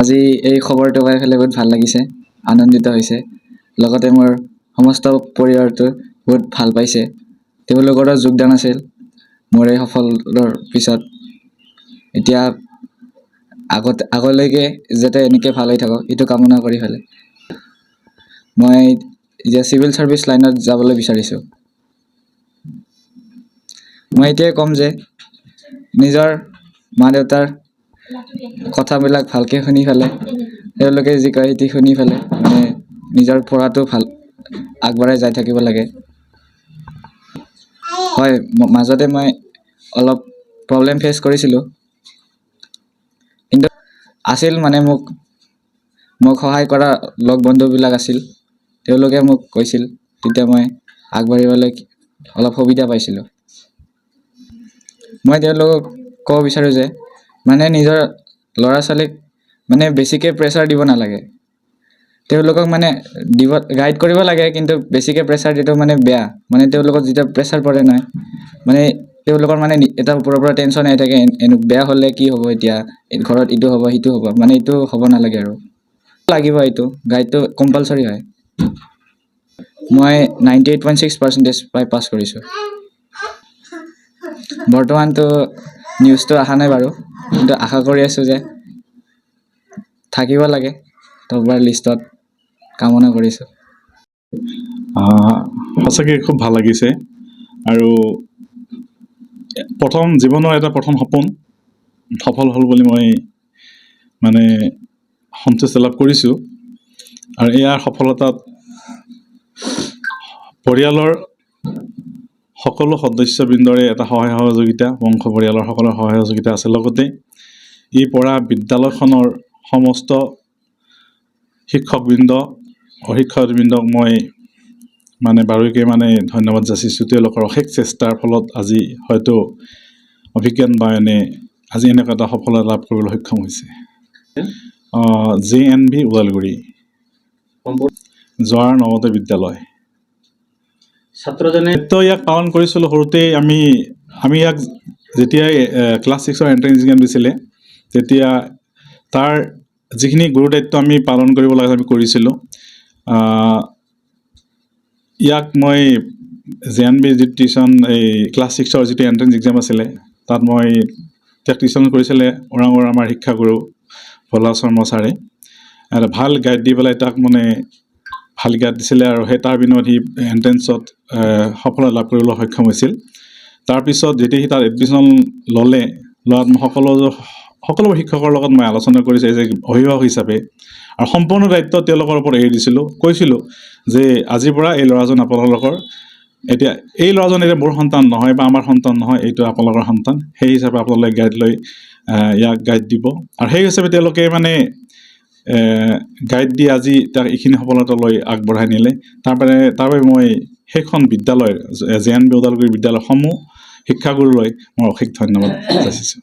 আজি এই খবৰটো পাই পেলাই বহুত ভাল লাগিছে, আনন্দিত হৈছে। লগতে মোৰ সমস্ত পৰিয়ালটো বহুত ভাল পাইছে। তেওঁলোকৰো যোগদান আছিল মোৰ এই সফলৰ পিছত। এতিয়া আগলৈকে যাতে এনেকৈ ভাল হৈ থাকক এইটো কামনা কৰি পেলাই মই এতিয়া চিভিল ছাৰ্ভিচ লাইনত যাবলৈ বিচাৰিছোঁ। মই এতিয়াই ক'ম যে নিজৰ মা দেউতাৰ কথাবিলাক ভালকৈ শুনি পেলাই তেওঁলোকে যি কয় সেইটো শুনি পেলাই মানে নিজৰ পঢ়াটো ভাল আগবঢ়াই যাই থাকিব লাগে। হয়, মাজতে মই অলপ প্ৰব্লেম ফেচ কৰিছিলোঁ, কিন্তু আছিল মানে মোক সহায় কৰা লগ বন্ধুবিলাক আছিল। তেওঁলোকে মোক কৈছিল, তেতিয়া মই আগবাঢ়িবলৈ অলপ সুবিধা পাইছিলোঁ। মই তেওঁলোকক ক'ব বিচাৰোঁ যে মানে নিজৰ ল'ৰা ছোৱালীক মানে বেছিকৈ প্ৰেছাৰ দিব নালাগে। তেওঁলোকক মানে গাইড কৰিব লাগে, কিন্তু বেছিকৈ প্ৰেছাৰ দিয়াটো মানে বেয়া। মানে তেওঁলোকক যেতিয়া প্ৰেছাৰ পৰে নহয়, মানে তেওঁলোকৰ মানে এটা ওপৰৰ পৰা টেনশ্যন আহি থাকে, বেয়া হ'লে কি হ'ব, এতিয়া ঘৰত ইটো হ'ব সিটো হ'ব, মানে এইটো হ'ব নালাগে আৰু লাগিব। এইটো গাইডটো কম্পালচৰি হয়। মই 98.6% পাই পাছ কৰিছোঁ। বৰ্তমানতো নিউজটো অহা নাই বাৰু, কিন্তু আশা কৰি আছোঁ যে থাকিব লাগে টপাৰ লিষ্টত, কামনা কৰিছোঁ। সঁচাকৈ খুব ভাল লাগিছে আৰু জীৱনৰ এটা প্ৰথম সপোন সফল হ'ল বুলি মই মানে সন্তুষ্টি লাভ কৰিছোঁ। আৰু ইয়াৰ সফলতাত পৰিয়ালৰ সকলো সদস্যবৃন্দৰে এটা সহায় সহযোগিতা, বংশ পৰিয়ালৰ সকলৰ সহায় সহযোগিতা আছে। লগতে ই পঢ়া বিদ্যালয়খনৰ সমস্ত শিক্ষকবৃন্দ অশিক্ষকবৃন্দক মই মানে বাৰুকৈ মানে ধন্যবাদ যাচিছোঁ। তেওঁলোকৰ অশেষ চেষ্টাৰ ফলত আজি হয়তো অভিজ্ঞান বায়নে আজি এনেকুৱা এটা সফলতা লাভ কৰিবলৈ সক্ষম হৈছে। JNV ওদালগুৰি জোৱাৰ নৱোদয় বিদ্যালয় ছাত্ৰজনে ইয়াক পালন কৰিছিলোঁ সৰুতেই। আমি ইয়াক যেতিয়াই ক্লাছ 6ৰ এণ্ট্ৰেঞ্চ এক্সাম দিছিলে, তেতিয়া তাৰ যিখিনি গুৰু দায়িত্ব আমি পালন কৰিব লাগে আমি কৰিছিলোঁ। ইয়াক মই JNV যিটো টিউশ্যন এই ক্লাছ 6ৰ যিটো এণ্ট্ৰেঞ্চ এক্সাম আছিলে, তাত মই তেওঁক টিউশ্যন কৰিছিলে ওৰাঙৰ আমাৰ শিক্ষাগুৰু ভোলা শৰ্মা ছাৰে। এটা ভাল গাইড দি পেলাই তাক মানে ভাল গাইড দিছিলে, আৰু সেই তাৰ বিনিময়ত সি এণ্ট্ৰেঞ্চত সফলতা লাভ কৰিবলৈ সক্ষম হৈছিল। তাৰপিছত যেতিয়া সি তাত এডমিশ্যন লোৱাত মই সকলোবোৰ শিক্ষকৰ লগত মই আলোচনা কৰিছোঁ যে অভিভাৱক হিচাপে, আৰু সম্পূৰ্ণ দায়িত্ব তেওঁলোকৰ ওপৰত এৰি দিছিলোঁ। কৈছিলোঁ যে আজিৰ পৰা এই ল'ৰাজন আপোনালোকৰ, এতিয়া এই ল'ৰাজন এতিয়া মোৰ সন্তান নহয় বা আমাৰ সন্তান নহয়, এইটো আপোনালোকৰ সন্তান। সেই হিচাপে আপোনালোকে গাইড লৈ ইয়াক গাইড দিব। আৰু সেই হিচাপে তেওঁলোকে মানে গাইড দি আজি তাক এইখিনি সফলতালৈ আগবঢ়াই নিলে। তাৰ বাবে মই সেইখন বিদ্যালয়ৰ JNV ওদালগুৰি বিদ্যালয়সমূহ শিক্ষাগুৰুলৈ মই অশেষ ধন্যবাদ যাচিছোঁ।